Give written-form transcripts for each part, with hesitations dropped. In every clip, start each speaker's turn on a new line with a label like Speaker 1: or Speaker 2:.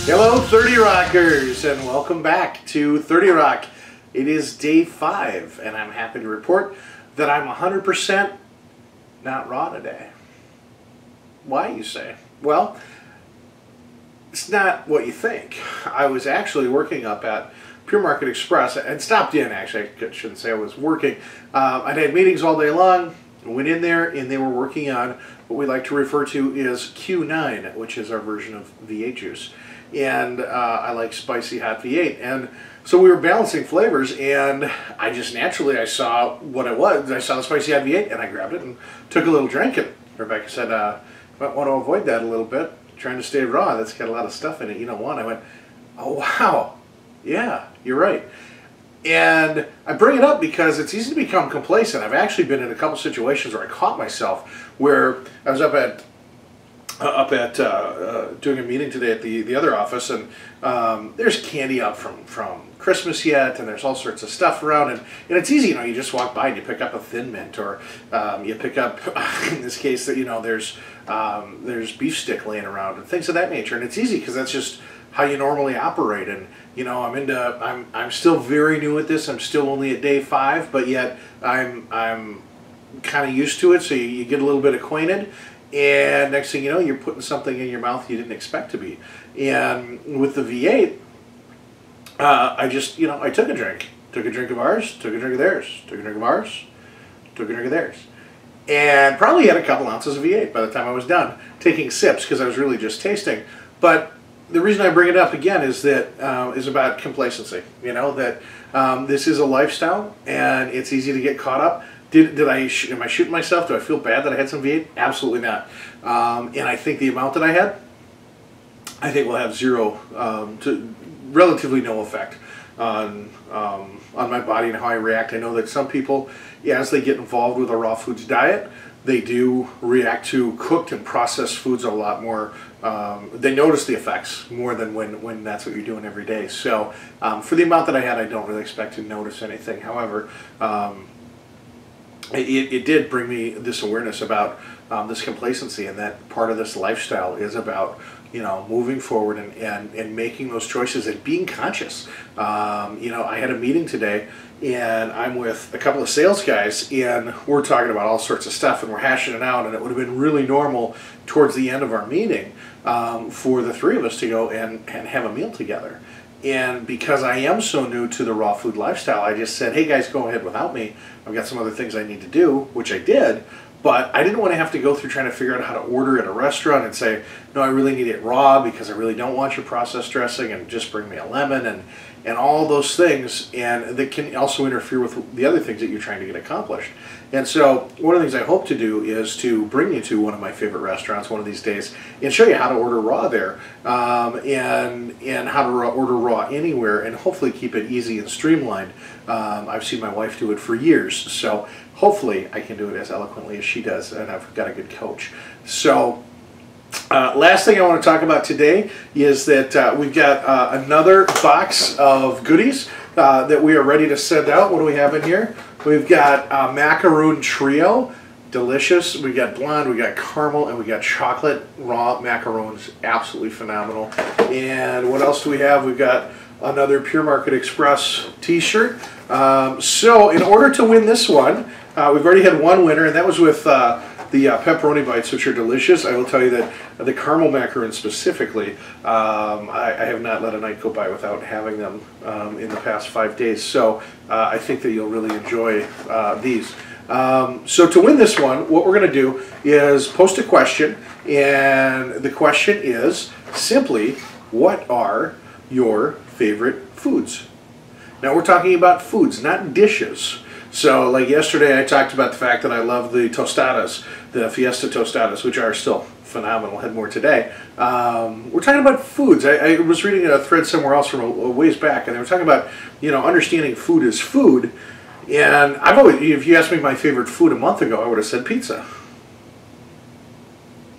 Speaker 1: Hello 30 Rockers and welcome back to 30 Rock. It is day 5 and I'm happy to report that I'm 100% not raw today. Why, you say? Well, it's not what you think. I was actually working up at Pure Market Express and stopped in, actually. I shouldn't say I was working. I'd had meetings all day long. Went in there and they were working on what we like to refer to as Q9, which is our version of V8 juice. And I like spicy hot V8. And so we were balancing flavors, and I just naturally, I saw what it was. I saw the spicy hot V8, and I grabbed it and took a little drink. And Rebecca said, you might want to avoid that a little bit. Trying to stay raw, that's got a lot of stuff in it. You don't want. I went, oh, wow. Yeah, you're right. And I bring it up because it's easy to become complacent. I've actually been in a couple situations where I caught myself where I was up at doing a meeting today at the other office, and there's candy up from Christmas yet, and there's all sorts of stuff around, and it's easy, you know, you just walk by and you pick up a Thin Mint, or you pick up, in this case, that, you know, there's beef stick laying around and things of that nature, and it's easy because that's just how you normally operate. And you know, I'm still very new at this. I'm still only at day 5, but yet I'm kind of used to it. So you get a little bit acquainted, and next thing you know, you're putting something in your mouth you didn't expect to be. And with the V8, I just, you know, I took a drink of ours, took a drink of theirs, took a drink of ours, took a drink of theirs, and probably had a couple ounces of V8 by the time I was done taking sips, because I was really just tasting. But the reason I bring it up again is that is about complacency. You know, that this is a lifestyle, and it's easy to get caught up. Am I shooting myself? Do I feel bad that I had some V8? Absolutely not. And I think the amount that I had, I think will have zero to relatively no effect on my body and how I react. I know that some people, yeah, as they get involved with a raw foods diet, they do react to cooked and processed foods a lot more. They notice the effects more than when that's what you're doing every day. So for the amount that I had, I don't really expect to notice anything. However, it did bring me this awareness about this complacency, and that part of this lifestyle is about, you know, moving forward and making those choices and being conscious. You know, I had a meeting today, and I'm with a couple of sales guys, and we're talking about all sorts of stuff, and we're hashing it out, and it would have been really normal towards the end of our meeting for the three of us to go and have a meal together. And because I am so new to the raw food lifestyle, I just said, hey guys, go ahead without me. I've got some other things I need to do, which I did. But I didn't want to have to go through trying to figure out how to order at a restaurant and say, no, I really need it raw because I really don't want your processed dressing, and just bring me a lemon, and all those things, and that can also interfere with the other things that you're trying to get accomplished. And so one of the things I hope to do is to bring you to one of my favorite restaurants one of these days and show you how to order raw there, and how to order raw anywhere, and hopefully keep it easy and streamlined. I've seen my wife do it for years, so hopefully I can do it as eloquently as she does, and I've got a good coach. So last thing I want to talk about today is that we've got another box of goodies that we are ready to send out. What do we have in here? We've got macaroon trio, delicious. We got blonde, we got caramel, and we got chocolate raw macaroons, absolutely phenomenal. And what else do we have? We've got another Pure Market Express t-shirt. So in order to win this one, we've already had one winner, and that was with the pepperoni bites, which are delicious. I will tell you that the caramel macaroons specifically, I have not let a night go by without having them in the past 5 days. So I think that you'll really enjoy these. So to win this one, what we're going to do is post a question, and the question is simply, what are your favorite foods? Now we're talking about foods, not dishes. So like yesterday I talked about the fact that I love the tostadas, the Fiesta tostadas, which are still phenomenal. Had more today. We're talking about foods. I was reading a thread somewhere else from a ways back, and they were talking about, you know, understanding food is food. And I've always, if you asked me my favorite food a month ago, I would have said pizza.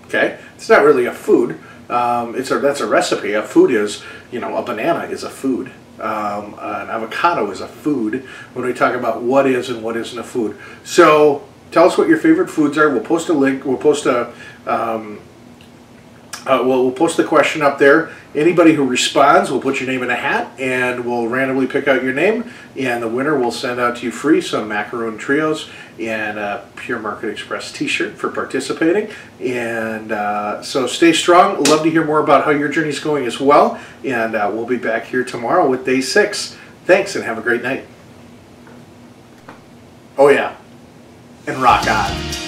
Speaker 1: Okay, it's not really a food. That's a recipe. A food is, you know, a banana is a food. An avocado is a food when we talk about what is and what isn't a food. So tell us what your favorite foods are. We'll post a link. We'll post a We'll post the question up there. Anybody who responds, we'll put your name in a hat, and we'll randomly pick out your name, and the winner will send out to you free some Macaroon Trios and a Pure Market Express t-shirt for participating. And so stay strong. Love to hear more about how your journey's going as well, and we'll be back here tomorrow with day 6. Thanks, and have a great night. Oh yeah, and rock on.